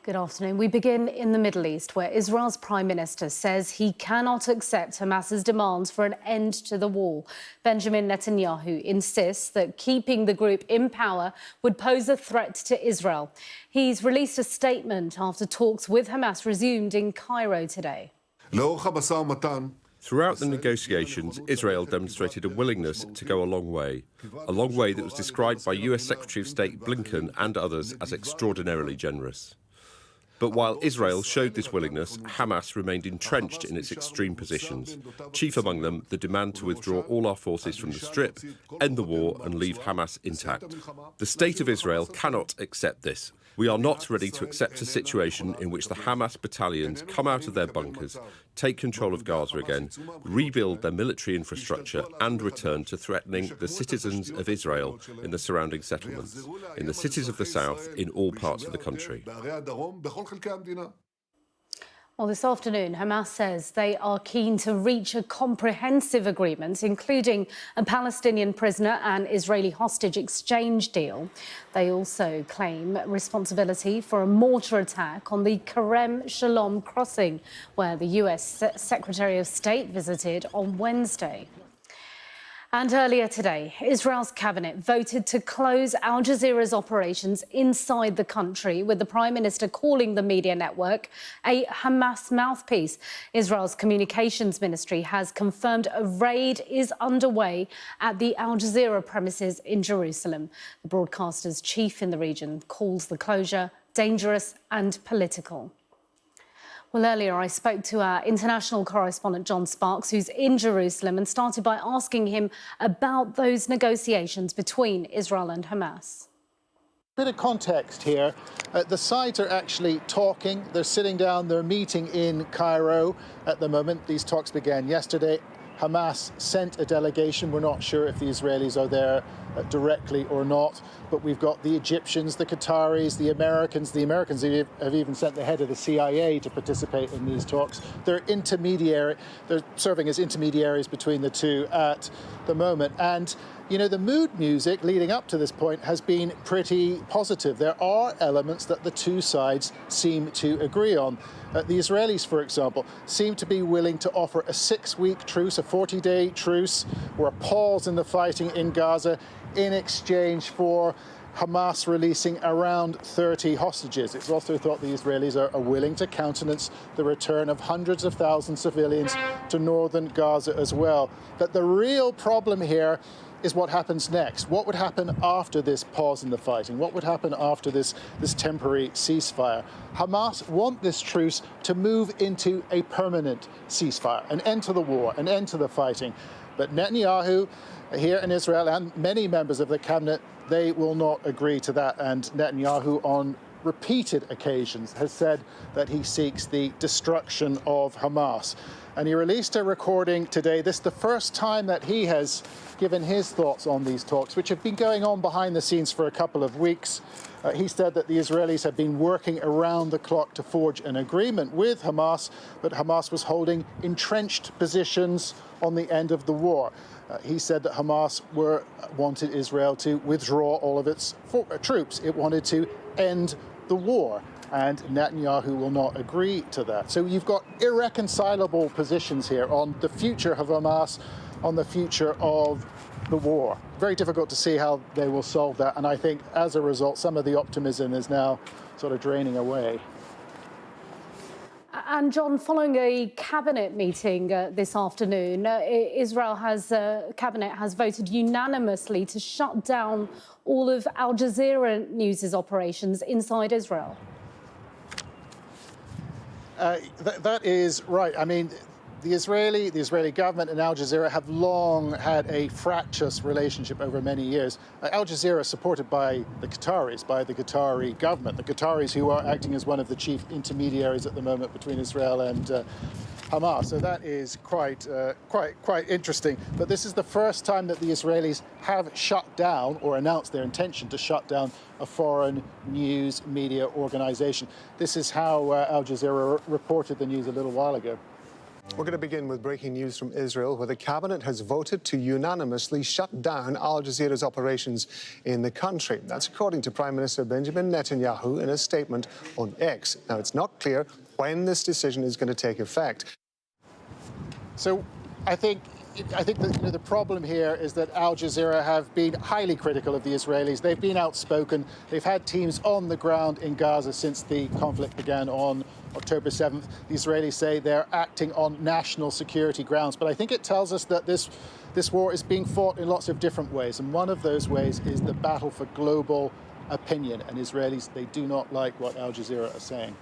Good afternoon. We begin in the Middle East, where Israel's Prime Minister says he cannot accept Hamas's demands for an end to the war. Benjamin Netanyahu insists that keeping the group in power would pose a threat to Israel. He's released a statement after talks with Hamas resumed in Cairo today. Throughout the negotiations, Israel demonstrated a willingness to go a long way that was described by US Secretary of State Blinken and others as extraordinarily generous. But while Israel showed this willingness, Hamas remained entrenched in its extreme positions, chief among them the demand to withdraw all our forces from the Strip, end the war and leave Hamas intact. The State of Israel cannot accept this. We are not ready to accept a situation in which the Hamas battalions come out of their bunkers, take control of Gaza again, rebuild their military infrastructure and return to threatening the citizens of Israel in the surrounding settlements, in the cities of the south, in all parts of the country. Well, this afternoon, Hamas says they are keen to reach a comprehensive agreement, including a Palestinian prisoner and Israeli hostage exchange deal. They also claim responsibility for a mortar attack on the Kerem Shalom crossing, where the US Secretary of State visited on Wednesday. And earlier today, Israel's cabinet voted to close Al Jazeera's operations inside the country, with the Prime Minister calling the media network a Hamas mouthpiece. Israel's communications ministry has confirmed a raid is underway at the Al Jazeera premises in Jerusalem. The broadcaster's chief in the region calls the closure dangerous and political. Well, earlier I spoke to our international correspondent John Sparks, who's in Jerusalem, and started by asking him about those negotiations between Israel and Hamas. Bit of context here. The sides are actually talking. They're sitting down. They're meeting in Cairo at the moment. These talks began yesterday. Hamas sent a delegation. We're not sure if the Israelis are there directly or not, but we've got the Egyptians, the Qataris, the Americans. The Americans have even sent the head of the CIA to participate in these talks. They're serving as intermediaries between the two at the moment. And you know, the mood music leading up to this point has been pretty positive. There are elements that the two sides seem to agree on. The Israelis, for example, seem to be willing to offer a 6-week truce, a 40-day truce, or a pause in the fighting in Gaza in exchange for Hamas releasing around 30 hostages. It's also thought the Israelis are willing to countenance the return of hundreds of thousands of civilians to northern Gaza as well. But the real problem here is what happens next. What would happen after this pause in the fighting? What would happen after this temporary ceasefire? Hamas want this truce to move into a permanent ceasefire, an end to the war, an end to the fighting. But Netanyahu here in Israel and many members of the cabinet, they will not agree to that. And Netanyahu on repeated occasions has said that he seeks the destruction of Hamas. And he released a recording today. This is the first time that he has given his thoughts on these talks, which have been going on behind the scenes for a couple of weeks. He said that the Israelis have been working around the clock to forge an agreement with Hamas, but Hamas was holding entrenched positions on the end of the war. He said that Hamas wanted Israel to withdraw all of its troops. It wanted to end the war. And Netanyahu will not agree to that. So you've got irreconcilable positions here on the future of Hamas, on the future of the war. Very difficult to see how they will solve that. And I think as a result, some of the optimism is now sort of draining away. And John, following a cabinet meeting this afternoon, cabinet has voted unanimously to shut down all of Al Jazeera News' operations inside Israel. That is right. I mean, the Israeli government and Al Jazeera have long had a fractious relationship over many years. Al Jazeera is supported by the Qataris, by the Qatari government, the Qataris who are acting as one of the chief intermediaries at the moment between Israel and Hamas. So that is quite interesting. But this is the first time that the Israelis have shut down or announced their intention to shut down a foreign news media organization. This is how Al Jazeera reported the news a little while ago. We're going to begin with breaking news from Israel, where the cabinet has voted to unanimously shut down Al Jazeera's operations in the country. That's according to Prime Minister Benjamin Netanyahu in a statement on X. Now, it's not clear when this decision is going to take effect. So I think that the problem here is that Al Jazeera have been highly critical of the Israelis. They've been outspoken. They've had teams on the ground in Gaza since the conflict began on October 7th. The Israelis say they're acting on national security grounds. But I think it tells us that this war is being fought in lots of different ways. And one of those ways is the battle for global opinion. And Israelis, they do not like what Al Jazeera are saying.